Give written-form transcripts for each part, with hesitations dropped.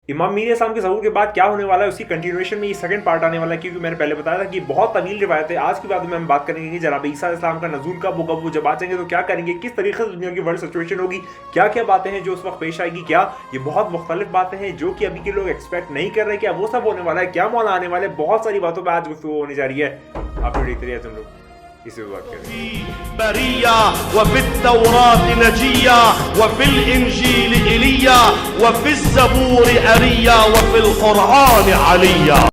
इमाम मीर इस्लाम के ज़हूर के बाद क्या होने वाला है उसकी कंटिन्यूएशन में ये सेकंड पार्ट आने वाला है, क्योंकि मैंने पहले बताया था कि बहुत तवील रिवायत है। आज की बात में हम बात करेंगे कि जनाब ईसा इस्लाम का नज़ूल कब होगा, वो जब आ जाएंगे तो क्या करेंगे, किस तरीके से दुनिया की वर्ल्ड सिचुएशन होगी, क्या क्या बातें हैं जो उस वक्त पेश आएगी, क्या ये बहुत मुख्तलिफ बातें हैं जो कि अभी के लोग एक्सपेक्ट नहीं कर रहे, क्या वो सब होने वाला है, क्या मौला आने वाले, बहुत सारी बातों पर आज गुफ्तगू होने जा रही है। आप देखते रहिए तुम लोग इसी बात करें। बरिया वफी तौरात नजिया वफिल इंजील इलिया वफिल ज़बूर अरिया वफिल कुरान अलिया।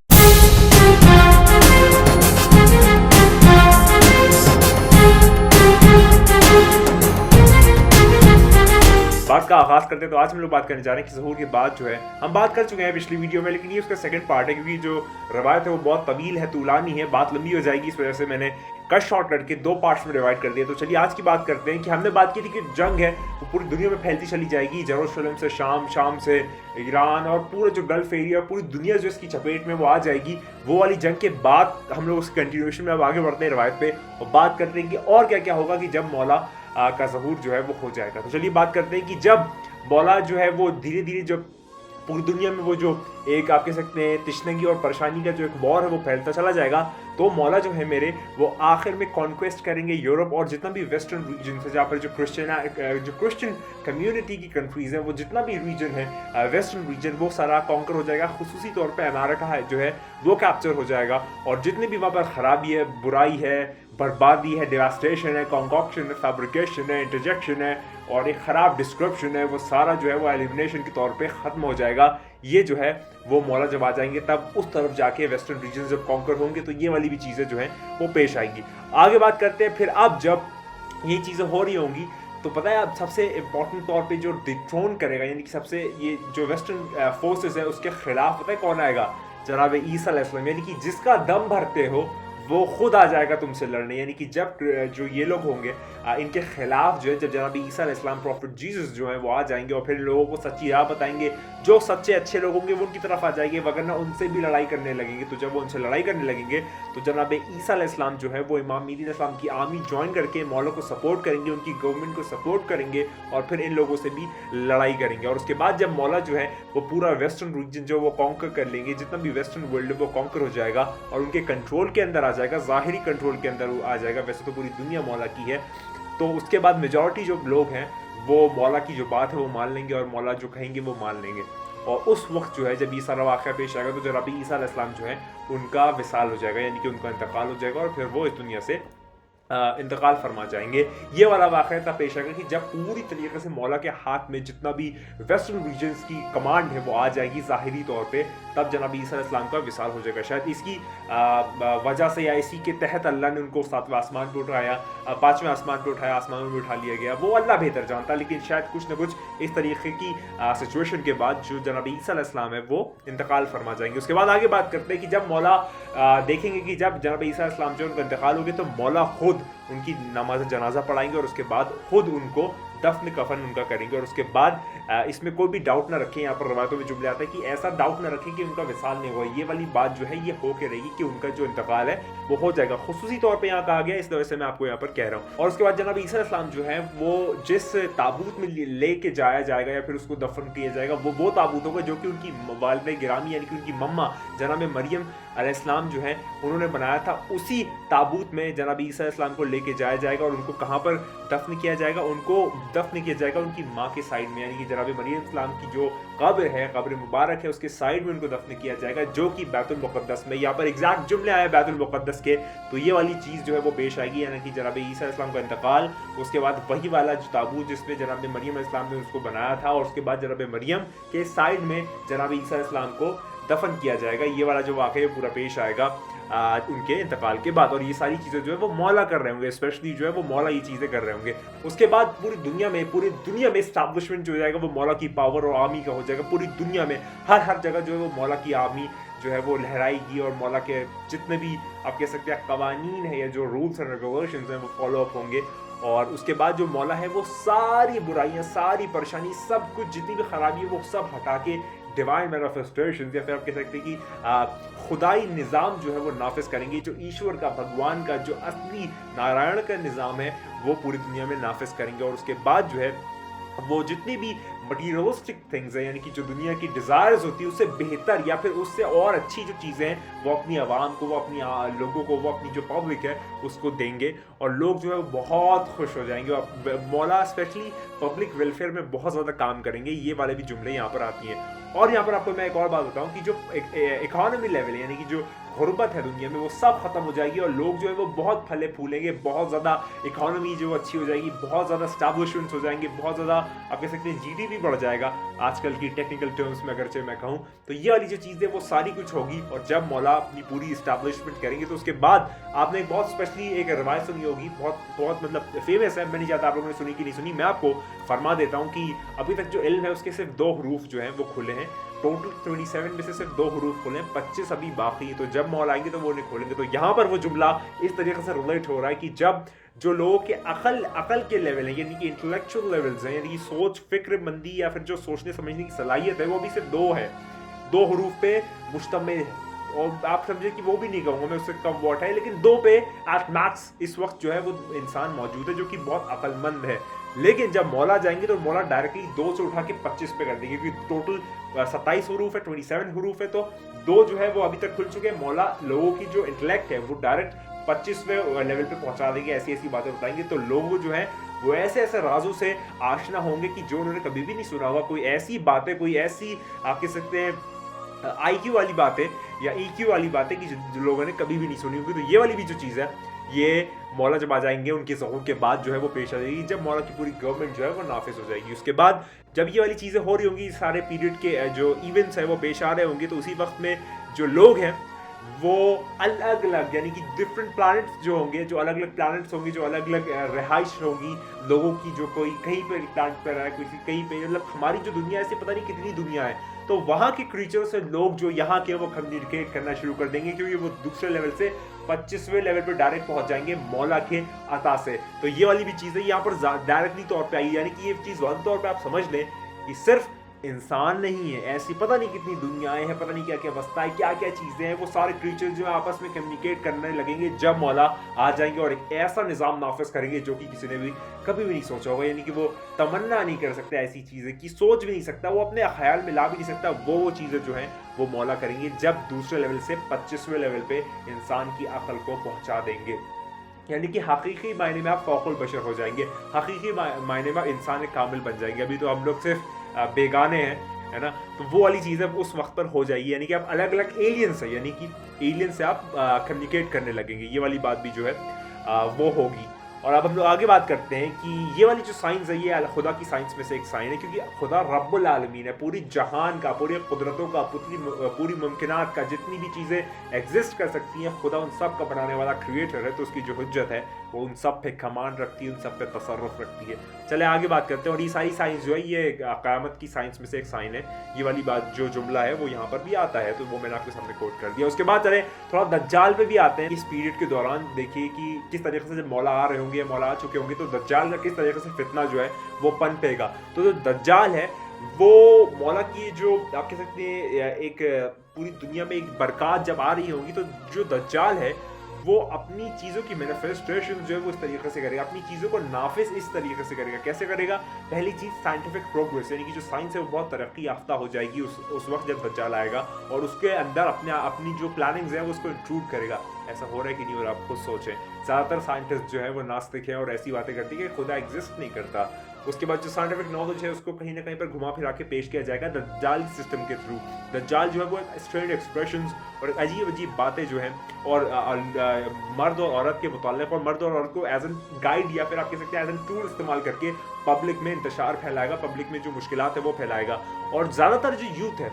बात का आगाज करते हैं तो आज हम लोग बात करने जा रहे हैं कि ज़हूर के बाद जो है हम बात कर चुके हैं पिछली वीडियो में, लेकिन ये उसका सेकंड पार्ट है क्योंकि जो रवायत है वो बहुत तवील है, तूलानी है, बात लंबी हो जाएगी, इस वजह से मैंने कट शॉर्ट करके दो पार्ट्स में डिवाइड कर दिया। तो चलिए आज की बात करते हैं कि हमने बात की थी कि जंग है वो पूरी दुनिया में फैलती चली जाएगी, जेरूशलेम से शाम, शाम से ईरान और पूरा जो गल्फ एरिया, पूरी दुनिया जो इसकी चपेट में वो आ जाएगी। वो वाली जंग के बाद हम लोग उस कंटिन्यूएशन में अब आगे बढ़ते हैं रवायत पे और बात करते हैं कि और क्या क्या होगा कि जब मौला का ज़हूर जो है वो हो जाएगा। तो चलिए बात करते हैं कि जब मौला जो है वो धीरे धीरे जब पूरी दुनिया में वो जो एक आप कह सकते हैं तिश्नगी और परेशानी का जो एक वॉर है वो फैलता चला जाएगा, तो मौला जो है मेरे वो आखिर में कॉन्क्वेस्ट करेंगे यूरोप और जितना भी वेस्टर्न रीजन है जहाँ पर जो क्रिश्चियन कम्युनिटी की कंट्रीज हैं, वो जितना भी रीजन है वेस्टर्न रीजन वो सारा कॉन्कर हो जाएगा। खुसूसी तौर पे अमेरिका है जो है वो कैप्चर हो जाएगा और जितने भी वहाँ पर खराबी है, बुराई है, बर्बादी है, डेवास्टेशन है, कॉन्कॉक्शन है, फैब्रिकेशन है, इंटरजेक्शन है और एक ख़राब डिस्क्रिप्शन है, वो सारा जो है वो एलिमिनेशन के तौर पे ख़त्म हो जाएगा। ये जो है वो मौला जब आ जाएंगे तब उस तरफ जाके वेस्टर्न रीजन जब कॉन्कर होंगे तो ये वाली भी चीज़ें जो हैं वो पेश आएंगी। आगे बात करते हैं फिर अब जब ये चीज़ें हो रही होंगी तो पता है अब सबसे इम्पोर्टेंट तौर पे जो डिथ्रोन करेगा, यानी कि सबसे ये जो वेस्टर्न फोर्सेस है उसके खिलाफ पता है कौन आएगा? जनाब ईसा अलैहिस्सलाम, यानी कि जिसका दम भरते हो वो खुद आ जाएगा तुमसे लड़ने। यानी कि जब जो ये लोग होंगे इनके खिलाफ जो है, जब जनाब ईसा अलैहिस्सलाम प्रॉफिट जीसस जो है वो आ जाएंगे और फिर लोगों को सच्ची राह बताएंगे, जो सच्चे अच्छे लोग होंगे वो उनकी तरफ आ जाएंगे, वगरना उनसे भी लड़ाई करने लगेंगे। तो जब वो उनसे लड़ाई करने लगेंगे तो जनाब ईसा अलैहिस्सलाम जो है वो इमाम मेहदी अलैहिस्सलाम की आर्मी ज्वाइन करके मौला को सपोर्ट करेंगे, उनकी गवर्नमेंट को सपोर्ट करेंगे और फिर इन लोगों से भी लड़ाई करेंगे। और उसके बाद जब मौला जो है वो पूरा वेस्टर्न रीजन जो वो कॉन्कर कर लेंगे, जितना भी वेस्टर्न वर्ल्ड है वो कॉन्कर हो जाएगा और उनके कंट्रोल के अंदर आ जाएगा, ज़ाहिरी कंट्रोल के अंदर आ जाएगा। वैसे तो पूरी दुनिया मौला की है, तो उसके बाद मेजॉरिटी जो लोग हैं वो मौला की जो बात है वो मान लेंगे और मौला जो कहेंगे वो मान लेंगे। और उस वक्त जो है जब ये सारा वाक़या पेश आएगा तो जनाब ईसा अलैहिस्सलाम जो है उनका विसाल हो जाएगा, यानी कि उनका इंतकाल हो जाएगा और फिर वो इस दुनिया से इंतकाल फरमा जाएंगे। ये वाला वाक़या तब पेश आएगा कि जब पूरी तरीके से मौला के हाथ में जितना भी वेस्टर्न रीजन्स की कमांड है वो आ जाएगी ज़ाहिरी तौर पे, तब जनाब ईसा अलैहिस्सलाम का विसाल हो जाएगा। शायद इसकी वजह से या इसी के तहत अल्लाह ने उनको 7वें आसमान पे उठाया, 5वें आसमान पे उठाया, आसमानों में उठा लिया गया, वो अल्लाह बेहतर जानता, लेकिन शायद कुछ ना कुछ इस तरीके की सिचुएशन के बाद जो जनाब ईसा अलैहिस्सलाम है वो इंतकाल फरमा जाएंगे। उसके बाद आगे बात करते हैं कि जब मौला देखेंगे कि जब जनाब ईसा अलैहिस्सलाम जो उनका इंतकाल हो गया तो मौला खुद उनकी नमाज जनाजा पढ़ाएंगे और उसके बाद खुद उनको दफन कफन उनका करेंगे। और उसके बाद इसमें कोई भी डाउट ना रखें, यहाँ पर रवायतों में जुमले आता है कि ऐसा डाउट ना रखें कि उनका विसाल नहीं हुआ, ये वाली बात जो है ये हो के रहेगी कि उनका जो इंतकाल है वो हो जाएगा। खुसूसी तौर पे यहाँ कहा गया, इस वजह से मैं आपको यहाँ पर कह रहा हूँ। और उसके बाद जनाब ईसा अलैहिस्सलाम जो है वो जिस ताबूत में लेके जाया जाएगा या फिर उसको दफन किया जाएगा वो ताबूत होगा जो कि उनकी वालिदा गिरामी यानी कि उनकी मम्मा जनाब मरियम अलैहिस्सलाम जो है उन्होंने बनाया था। उसी ताबूत में जनाब ईसा अलैहिस्सलाम को लेके जाया जाएगा और उनको कहाँ पर दफन किया जाएगा? उनको दफन किया जाएगा उनकी माँ के साइड में, यानी कि जनाब मरियम अलैहिस्सलाम की जो कब्र है, कब्र मुबारक है, उसके साइड में उनको दफन किया जाएगा, जो कि बैतुल मुक़द्दस में। यहाँ पर एग्जैक्ट जुमले आए बैतुल मुक़द्दस के, तो ये वाली चीज़ जो है वो पेश आएगी, यानी कि जनाब ईसा अलैहिस्सलाम का इंतकाल, उसके बाद वही वाला जो ताबूत जिसमें जनाब मरियम अलैहिस्सलाम ने उसको बनाया था और उसके बाद जनाब मरियम के साइड में जनाब ईसा अलैहिस्सलाम को दफन किया जाएगा। ये वाला जो वाक़या पूरा पेश आएगा उनके इंतकाल के बाद। और ये सारी चीज़ें जो है वो मौला कर रहे होंगे, स्पेशली जो है वो मौला ये चीज़ें कर रहे होंगे। उसके बाद पूरी दुनिया में इस्टेब्लिशमेंट जो हो जाएगा वो मौला की पावर और आर्मी का हो जाएगा। पूरी दुनिया में हर जगह जो है वो मौला की आर्मी जो है वो लहराएगी और मौला के जितने भी आप कह सकते हैं कवानीन है या जो रूल्स एंड रेगुलेशंस हैं वो फॉलो अप होंगे। और उसके बाद जो मौला है वो सारी बुराइयां, सारी परेशानी, सब कुछ जितनी भी खराबी है वो सब हटा के डिवाइन मैनिफेस्टेशंस या फिर आप कह सकते हैं कि खुदाई निज़ाम जो है वो नाफिज करेंगे। जो ईश्वर का, भगवान का, जो असली नारायण का निज़ाम है वो पूरी दुनिया में नाफिज करेंगे। और उसके बाद जो है वो जितनी भी मटीरियलिस्टिक थिंग्स है, यानी कि जो दुनिया की डिज़ायर्स होती है उससे बेहतर या फिर उससे और अच्छी जो चीज़ें हैं वो अपनी आवाम को, वो अपनी लोगों को, वो अपनी जो पब्लिक है उसको देंगे और लोग जो है वो बहुत खुश हो जाएंगे। और मौला स्पेशली पब्लिक वेलफेयर में बहुत ज़्यादा काम करेंगे। ये वाले भी जुमले यहाँ पर आती हैं। और यहाँ पर आपको मैं एक और बात बताऊँ कि जो इकोनॉमी लेवल है, यानी कि जो गुर्बत है दुनिया में, वो सब खत्म हो जाएगी और लोग जो है वो बहुत फले फूलेंगे, बहुत ज़्यादा इकोनॉमी जो अच्छी हो जाएगी, बहुत ज़्यादा स्टैब्लिशमेंट्स हो जाएंगे, बहुत ज़्यादा आप कह सकते हैं जीडीपी बढ़ जाएगा आजकल की टेक्निकल टर्म्स में अगरचे मैं कहूँ। तो ये वाली जो चीज़ें वो सारी कुछ होगी और जब मौला अपनी पूरी इस्टेब्लिशमेंट करेंगे तो उसके बाद आपने एक बहुत स्पेशली एक रवायत सुनी होगी, बहुत बहुत मतलब फेमस है, मैं नहीं चाहता आप लोगों ने सुनी कि नहीं सुनी, मैं आपको फरमा देता हूँ कि अभी तक जो इल्म है उसके सिर्फ 2 हरूफ जो हैं वो खुले हैं। टोटल 27 में से सिर्फ 2 हरूफ खुले हैं, 25 अभी बाकी। तो जब मौला आएंगे तो वो उन्हें खोलेंगे। तो यहाँ पर वो जुमला इस तरीके से रिलेट हो रहा है कि जब जो लोगों के अकल के लेवल है, यानी कि इंटेलेक्चुअल लेवल्स हैं, यानी कि सोच फिक्रमंदी या फिर जो सोचने समझने की सलाहियत है, वो अभी सिर्फ 2 है, 2 हरूफ पे मुश्तमिल है। और आप समझे कि वो भी नहीं कहूँगा मैं उससे कम वॉट है, लेकिन 2 पे एट मैक्स इस वक्त जो है वो इंसान मौजूद है जो कि बहुत अक्लमंद है। लेकिन जब मौला जाएंगे तो मौला डायरेक्टली 2 से उठा के 25 पे कर देंगे, क्योंकि टोटल 27 हरूफ है, 27 हरूफ है, तो 2 जो है वो अभी तक खुल चुके हैं। मौला लोगों की जो इंटेलेक्ट है वो डायरेक्ट 25वें लेवल पे पहुंचा देंगे, ऐसी ऐसी बातें बताएंगे। तो लोग जो हैं वो ऐसे ऐसे राजों से आशना होंगे कि जो उन्होंने कभी भी नहीं सुना होगा। कोई ऐसी बातें, कोई ऐसी आप कह सकते हैं IQ वाली बातें या EQ वाली बातें कि जो लोगों ने कभी भी नहीं सुनी होगी। तो ये वाली भी जो चीज़ है ये मौला जब आ जाएंगे उनके ज़हूर के बाद जो है वो पेश आ जाएगी, जब मौला की पूरी गवर्नमेंट जो है वो नाफिज हो जाएगी। उसके बाद जब ये वाली चीज़ें हो रही होंगी, सारे पीरियड के जो इवेंट्स हैं वो पेश आ रहे होंगे, तो उसी वक्त में जो लोग हैं वो अलग अलग, यानी कि डिफरेंट प्लैनेट्स जो होंगे, जो अलग अलग प्लैनेट्स होंगे, जो अलग अलग रहाइश होगी लोगों की, जो कोई कहीं पे प्लैनेट पर है, कोई कहीं पे, मतलब हमारी जो दुनिया है ऐसे पता नहीं कितनी दुनिया है। तो वहाँ के क्रीचर से लोग जो यहाँ के वो कम्युनिकेट करना शुरू कर देंगे, क्योंकि वो दूसरे लेवल से 25वें लेवल पर डायरेक्ट पहुंच जाएंगे मौला के अता से। तो ये वाली भी चीज़ है यहाँ पर डायरेक्टली तौर पे आई, यानी कि ये चीज़ वाज़ तौर पे आप समझ लें कि सिर्फ इंसान नहीं है, ऐसी पता नहीं कितनी दुनियाएं हैं, पता नहीं क्या क्या वस्ता है, क्या क्या चीज़ें हैं, वो सारे क्रीचर जो आपस में कम्युनिकेट करने लगेंगे जब मौला आ जाएंगे और एक ऐसा निज़ाम नाफिज करेंगे जो कि किसी ने भी कभी भी नहीं सोचा होगा। यानी कि वो तमन्ना नहीं कर सकता ऐसी चीज़ें की, सोच भी नहीं सकता, वो अपने ख्याल में ला भी नहीं सकता। वो चीज़ें जो हैं वो मौला करेंगे जब दूसरे लेवल से 25वें लेवल पे इंसान की अकल को पहुँचा देंगे। यानी कि हकीकी मायने में आप फौकुल बशर हो जाएंगे, हकीकी मायने में आप इंसान कामिल बन जाएंगे। अभी तो हम लोग सिर्फ बेगाने हैं, है ना, तो वो वाली चीज़ अब उस वक्त पर हो जाएगी। यानी कि आप अलग अलग एलियंस है, यानी कि एलियन से आप कम्युनिकेट करने लगेंगे। ये वाली बात भी जो है वो होगी। और अब हम लोग आगे बात करते हैं कि ये वाली जो साइंस है ये खुदा की साइंस में से एक साइन है, क्योंकि खुदा रब्बुल आलमीन है, पूरी जहान का, पूरी कुदरतों का, पूरी मुमकिनात का, जितनी भी चीज़ें एग्जिस्ट कर सकती हैं, खुदा उन सब का बनाने वाला क्रिएटर है। तो उसकी जो हुज्जत है वो उन सब पे कमांड रखती है, उन सब पे तसर्रुफ रखती है। चले आगे बात करते हैं। और ये सारी साइंस जो है ये क़यामत की साइंस में से एक साइन है। ये वाली बात जो जुमला है वो यहाँ पर भी आता है, तो वो मैंने आपके सामने कोट कर दिया। उसके बाद चले थोड़ा दज्जाल पे भी आते हैं। इस पीरियड के दौरान देखिए कि किस तरीके से जब मौला आ रहे होंगे, मौला आ चुके होंगे, तो दज्जाल का किस तरीके से फितना जो है वो पनपेगा। तो जो दज्जाल है वो मौला की जो आप कह सकते हैं एक पूरी दुनिया में एक बरकत जब आ रही होगी, तो जो दज्जाल है वो अपनी चीज़ों की मैनिफेस्टेशन जो है वो इस तरीके से करेगा, अपनी चीज़ों को नाफिज इस तरीके से करेगा। कैसे करेगा? पहली चीज़ साइंटिफिक प्रोग्रेस, यानी कि जो साइंस है वो बहुत तरक्की याफ्ता हो जाएगी उस वक्त जब दज्जाल आएगा, और उसके अंदर अपनी जो प्लानिंग्स है वो उसको इंक्लूड करेगा। ऐसा हो रहा है कि नहीं हो रहा, आप खुद सोचें। ज़्यादातर साइंटिस्ट जो है वो नास्तिक है और ऐसी बातें करती है कि खुदा एग्जिस्ट नहीं करता। उसके बाद जो साइंटिफिक नॉलेज है उसको कहीं ना कहीं पर घुमा फिरा के पेश किया जाएगा दज्जाल सिस्टम के थ्रू। दज्जाल जो है वो स्ट्रेट एक्सप्रेशंस और अजीब अजीब बातें जो हैं, और मर्द और औरत के मुताल्लिक़, और मर्द और औरत को एज एन गाइड या फिर आप कह सकते हैं एज एन टूल इस्तेमाल करके पब्लिक में इंतशार फैलाएगा, पब्लिक में जो मुश्किलात है वो फैलाएगा। और ज़्यादातर जो यूथ है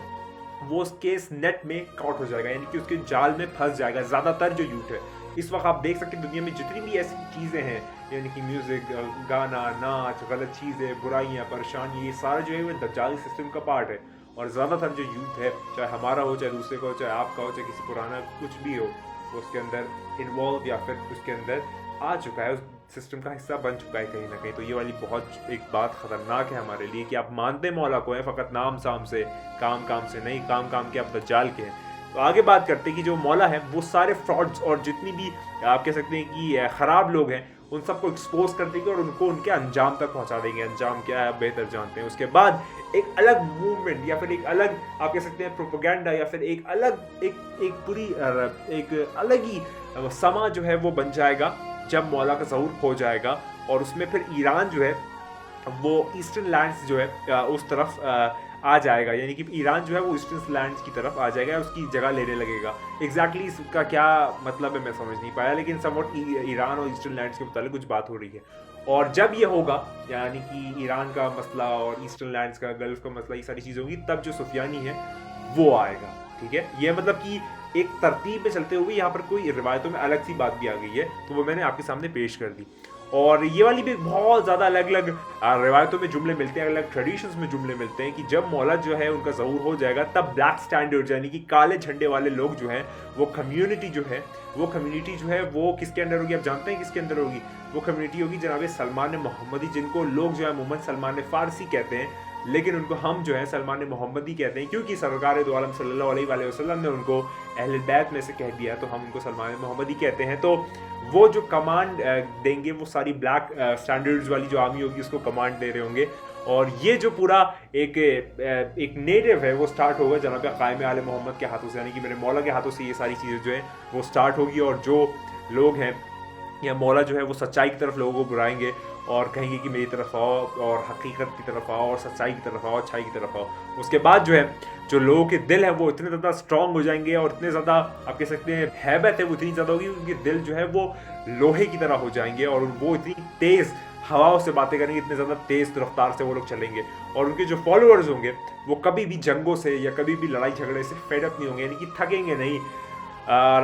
वो उसके इस नेट में काउट हो जाएगा, यानी कि उसके जाल में फंस जाएगा। ज़्यादातर जो यूथ है इस वक्त आप देख सकते हैं दुनिया में जितनी भी ऐसी चीज़ें हैं, यानी कि म्यूज़िक, गाना, नाच, गलत चीज़ें, बुराइयाँ, परेशानी, ये सारा जो है वो दज्जाली सिस्टम का पार्ट है। और ज़्यादातर जो यूथ है, चाहे हमारा हो, चाहे दूसरे का हो, चाहे आपका हो, चाहे किसी पुराना कुछ भी हो, वो उसके अंदर इन्वॉल्व या फिर उसके अंदर आ चुका है, उस सिस्टम का हिस्सा बन चुका है कहीं ना कहीं। तो ये वाली बहुत एक बात ख़तरनाक है हमारे लिए कि आप मानते मौला को हैं फ़कत नाम साम से, काम काम से नहीं, काम काम के आप दज्जाल के हैं। तो आगे बात करते हैं कि जो मौला है वो सारे फ्रॉड्स और जितनी भी आप कह सकते हैं कि ख़राब लोग हैं उन सबको एक्सपोज कर देंगे और उनको उनके अंजाम तक पहुंचा देंगे। अंजाम क्या है आप बेहतर जानते हैं। उसके बाद एक अलग मूवमेंट या फिर एक अलग आप कह सकते हैं प्रोपेगेंडा या फिर एक अलग एक अलग ही समा जो है वो बन जाएगा जब मौला का ज़हूर हो जाएगा। और उसमें फिर ईरान जो है वो ईस्टर्न लैंड्स जो है उस तरफ आ जाएगा, यानी कि ईरान जो है वो ईस्टर्न लैंड्स की तरफ आ जाएगा, उसकी जगह लेने लगेगा। एग्जैक्टली इसका क्या मतलब है मैं समझ नहीं पाया, लेकिन समवट ईरान और ईस्टर्न लैंड्स के मुताबिक कुछ बात हो रही है। और जब ये होगा यानी कि ईरान का मसला और ईस्टर्न लैंड्स का, गल्फ का मसला, ये सारी चीज़ें होंगी, तब जो सुफियानी है वो आएगा। ठीक है, ये मतलब कि एक तरतीब में चलते हुए यहाँ पर कोई रिवायतों में अलग सी बात भी आ गई है, तो वो मैंने आपके सामने पेश कर दी। और ये वाली भी बहुत ज़्यादा अलग अलग रिवायतों में जुमले मिलते हैं, अलग अलग ट्रेडिशंस में जुमले मिलते हैं कि जब मौला जो है उनका ज़हूर हो जाएगा तब ब्लैक स्टैंडर्ड यानी कि काले झंडे वाले लोग जो हैं वो कम्युनिटी जो है वो किसके अंदर होगी? आप जानते हैं किसके अंदर होगी? वो कम्युनिटी होगी जनाब सलमान मोहम्मदी, जिनको लोग जो है मोहम्मद सलमान फ़ारसी कहते हैं, लेकिन उनको हम जो है सलमान मोहम्मदी कहते हैं क्योंकि सरकार दो आलम सल्लल्लाहु अलैहि वसल्लम ने उनको अहले बैत में से कह दिया, तो हम उनको सलमान मोहम्मदी कहते हैं। तो वो जो कमांड देंगे वो सारी ब्लैक स्टैंडर्ड्स वाली जो आर्मी होगी उसको कमांड दे रहे होंगे। और ये जो पूरा एक नेटिव है वो स्टार्ट होगा जनाब कायम आले मोहम्मद के हाथों से, यानी कि मेरे मौला के हाथों से ये सारी चीज़ें जो है वो स्टार्ट होगी। और जो लोग हैं या मौला जो है वो सच्चाई की तरफ लोगों को बुलाएंगे और कहेंगे कि मेरी तरफ आओ और हकीकत की तरफ आओ और सच्चाई की तरफ आओ, अच्छाई की तरफ आओ। उसके बाद जो है जो लोगों के दिल है वो इतने ज़्यादा स्ट्रांग हो जाएंगे और इतने ज़्यादा आप कह सकते हैं हैबत है वो इतनी ज़्यादा होगी, उनके दिल जो है वो लोहे की तरह हो जाएंगे और वो इतनी तेज़ हवाओं से बातें करेंगे, इतने ज़्यादा तेज़ रफ्तार से वो लोग चलेंगे। और उनके जो फॉलोअर्स होंगे वो कभी भी जंगों से या कभी भी लड़ाई झगड़े से फेड अप नहीं होंगे, यानी कि थकेंगे नहीं।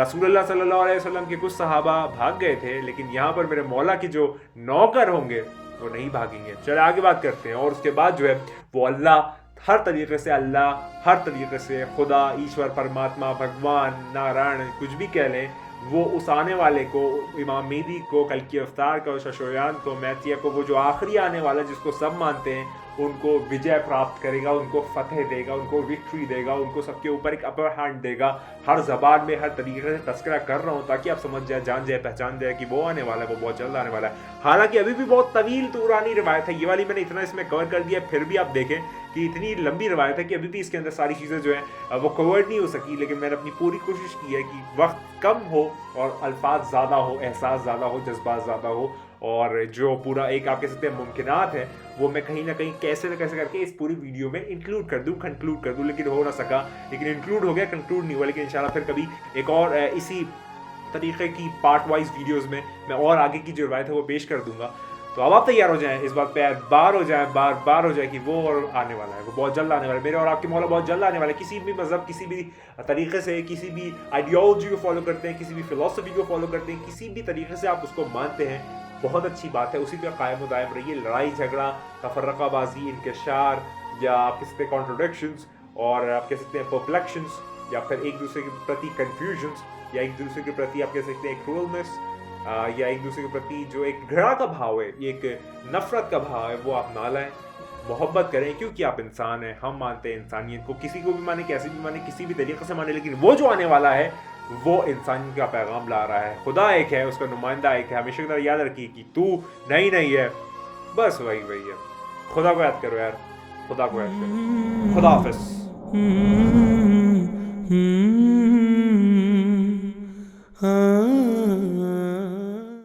रसूलुल्लाह सल्लल्लाहु अलैहि वसल्लम के कुछ सहाबा भाग गए थे, लेकिन यहाँ पर मेरे मौला के जो नौकर होंगे वो नहीं भागेंगे। चले आगे बात करते हैं। और उसके बाद जो है वो अल्लाह हर तरीके से खुदा, ईश्वर, परमात्मा, भगवान, नारायण, कुछ भी कह लें, वो उस आने वाले को, इमाम मेहदी को, कल की अफ्तार को, शशोयान को, मैतिया को, वो जो आखिरी आने वाला जिसको सब मानते हैं, उनको विजय प्राप्त करेगा, उनको फतेह देगा, उनको विक्ट्री देगा, उनको सबके ऊपर एक अपर हैंड देगा। हर ज़बान में हर तरीके से तस्करा कर रहा हूँ ताकि आप समझ जाए, जान जाए, पहचान जाए कि वो आने वाला है, वो बहुत जल्द आने वाला है। हालांकि अभी भी बहुत तवील तुरानी रिवायत है, ये वाली मैंने इतना इसमें कवर कर दिया, फिर भी आप देखें कि इतनी लंबी रिवायत है कि अभी भी इसके अंदर सारी चीज़ें जो है वो कवर नहीं हो सकी। लेकिन मैंने अपनी पूरी कोशिश की है कि वक्त कम हो और अल्फाज ज़्यादा हो, एहसास ज़्यादा हो, जज्बात ज़्यादा हो, और जो पूरा एक आप कह सकते हैं मुमकिनात है वो मैं कहीं ना कहीं कैसे न कैसे करके इस पूरी वीडियो में इंक्लूड कर दूं, कंक्लूड कर दूं, लेकिन हो ना सका। लेकिन इंक्लूड हो गया, कंक्लूड नहीं हुआ। लेकिन इंशाल्लाह फिर कभी एक और इसी तरीके की पार्ट वाइज वीडियोज़ में मैं और आगे की जो रिवायत है वो पेश कर दूंगा। तो अब आप तैयार हो जाएं, इस बात पे बार हो जाए कि वो और आने वाला है, वो बहुत जल्द आने वाला है। मेरे और आपके मौला बहुत जल्द आने वाला है। किसी भी मज़हब, किसी भी तरीके से, किसी भी आइडियोलॉजी को फॉलो करते हैं, किसी भी फिलॉसफी को फॉलो करते हैं, किसी भी तरीके से आप उसको मानते हैं, बहुत अच्छी बात है, उसी पर कायम दायम रहिए। लड़ाई झगड़ा, तफर्रकाबाजी, इंकशार, या आप कह सकते हैं कॉन्ट्रोडिक्शंस, और आप कह सकते हैं परप्लेक्शंस, या फिर एक दूसरे के प्रति कन्फ्यूजन्स, या एक दूसरे के प्रति आप कह सकते हैं क्रूरनेस, या एक दूसरे के प्रति जो एक घृणा का भाव है, एक नफरत का भाव है, वो आप ना लाएं। मोहब्बत करें क्योंकि आप इंसान हैं, हम मानते हैं इंसानियत को, किसी को भी माने, कैसे भी माने, किसी भी तरीके से माने, लेकिन वो जो आने वाला है वो इंसान का पैगाम ला रहा है। खुदा एक है, उसका नुमाइंदा एक है। हमेशा याद रखिए कि तू नहीं है, बस वही है। खुदा को याद करो यार, खुदा को याद करो। खुदा हाफिज़।